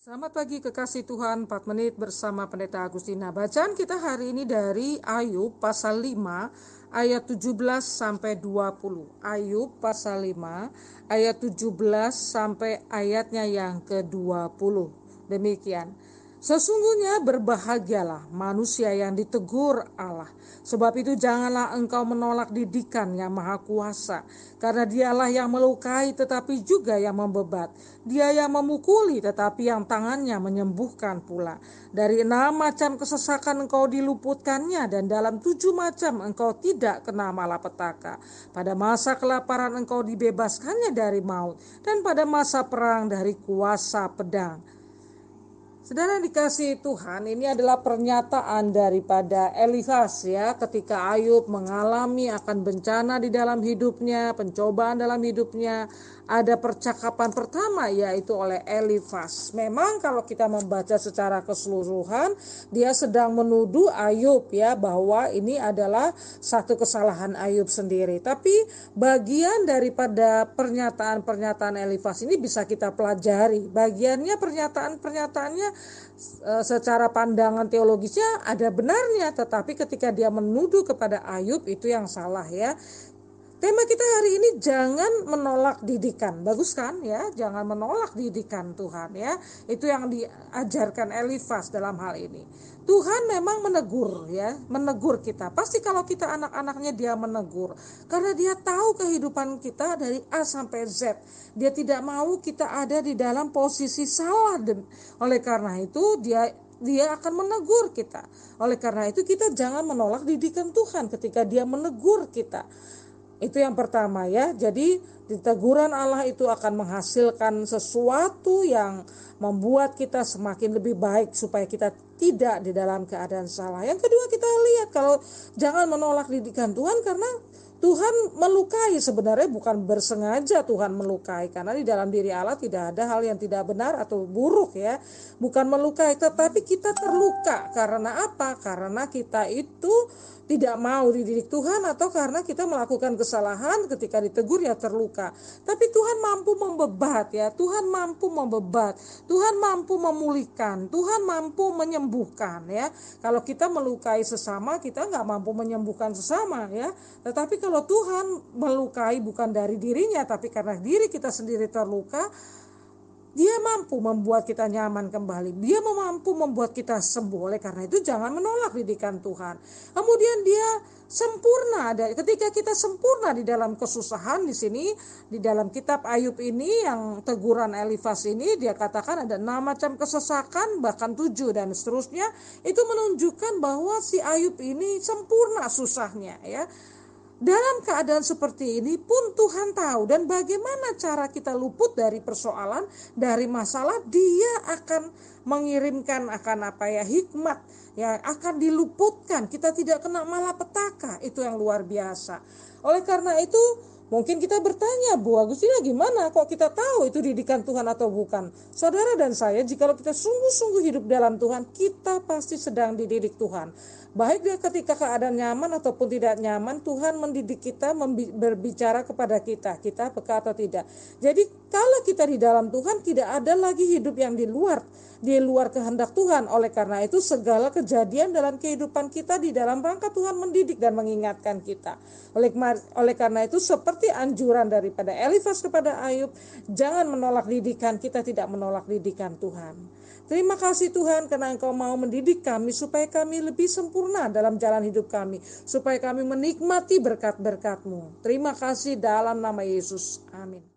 Selamat pagi kekasih Tuhan, 4 menit bersama Pendeta Agustina. Bacaan kita hari ini dari Ayub pasal 5 ayat 17 sampai 20. Ayub pasal 5 ayat 17 sampai ayatnya yang ke-20. Demikian. Sesungguhnya berbahagialah manusia yang ditegur Allah. Sebab itu janganlah engkau menolak didikan yang maha kuasa. Karena dialah yang melukai tetapi juga yang membebat. Dia yang memukuli tetapi yang tangannya menyembuhkan pula. Dari 6 macam kesesakan engkau diluputkannya, dan dalam 7 macam engkau tidak kena malapetaka. Pada masa kelaparan engkau dibebaskannya dari maut, dan pada masa perang dari kuasa pedang. Saudara dikasihi Tuhan, ini adalah pernyataan daripada Elifaz ya, ketika Ayub mengalami akan bencana di dalam hidupnya, pencobaan dalam hidupnya. Ada percakapan pertama yaitu oleh Elifaz. Memang kalau kita membaca secara keseluruhan, dia sedang menuduh Ayub ya, bahwa ini adalah satu kesalahan Ayub sendiri. Tapi bagian daripada pernyataan-pernyataan Elifaz ini bisa kita pelajari. Bagiannya pernyataan-pernyataannya secara pandangan teologisnya ada benarnya, tetapi ketika dia menuduh kepada Ayub itu yang salah ya. Tema kita hari ini jangan menolak didikan. Bagus kan ya? Jangan menolak didikan Tuhan ya. Itu yang diajarkan Elifaz dalam hal ini. Tuhan memang menegur ya, menegur kita. Pasti kalau kita anak-anaknya dia menegur. Karena dia tahu kehidupan kita dari A sampai Z. Dia tidak mau kita ada di dalam posisi salah. Oleh karena itu dia akan menegur kita. Oleh karena itu kita jangan menolak didikan Tuhan ketika dia menegur kita. Itu yang pertama ya. Jadi teguran Allah itu akan menghasilkan sesuatu yang membuat kita semakin lebih baik supaya kita tidak di dalam keadaan salah. Yang kedua kita lihat kalau jangan menolak didikan Tuhan, karena Tuhan melukai, sebenarnya bukan bersengaja Tuhan melukai, karena di dalam diri Allah tidak ada hal yang tidak benar atau buruk ya. Bukan melukai, tetapi kita terluka. Karena apa? Karena kita itu tidak mau dididik Tuhan, atau karena kita melakukan kesalahan, ketika ditegur ya terluka. Tapi Tuhan mampu membebat ya, Tuhan mampu membebat, Tuhan mampu memulihkan, Tuhan mampu menyembuhkan ya. Kalau kita melukai sesama, kita nggak mampu menyembuhkan sesama ya. Tetapi kalau Tuhan melukai bukan dari dirinya, tapi karena diri kita sendiri terluka, dia mampu membuat kita nyaman kembali. Dia mampu membuat kita sembuh. Oleh karena itu jangan menolak didikan Tuhan. Kemudian dia sempurna. Ketika kita sempurna di dalam kesusahan, di sini di dalam kitab Ayub ini yang teguran Elifaz ini dia katakan ada 6 macam kesesakan, bahkan 7 dan seterusnya. Itu menunjukkan bahwa si Ayub ini sempurna susahnya ya. Dalam keadaan seperti ini pun Tuhan tahu, dan bagaimana cara kita luput dari persoalan, dari masalah. Dia akan mengirimkan hikmat ya, akan diluputkan. Kita tidak kena malapetaka. Itu yang luar biasa. Oleh karena itu mungkin kita bertanya, Bu Agustina, gimana kok kita tahu itu didikan Tuhan atau bukan? Saudara dan saya, jikalau kita sungguh-sungguh hidup dalam Tuhan, kita pasti sedang dididik Tuhan. Baik dia ketika keadaan nyaman ataupun tidak nyaman, Tuhan mendidik kita, berbicara kepada kita peka atau tidak. Jadi kalau kita di dalam Tuhan, tidak ada lagi hidup yang di luar kehendak Tuhan. Oleh karena itu segala kejadian dalam kehidupan kita di dalam rangka Tuhan mendidik dan mengingatkan kita. Oleh karena itu seperti anjuran daripada Elifaz kepada Ayub, jangan menolak didikan. Kita tidak menolak didikan Tuhan. Terima kasih Tuhan karena Engkau mau mendidik kami supaya kami lebih sempurna dalam jalan hidup kami, supaya kami menikmati berkat-berkat-Mu. Terima kasih dalam nama Yesus. Amin.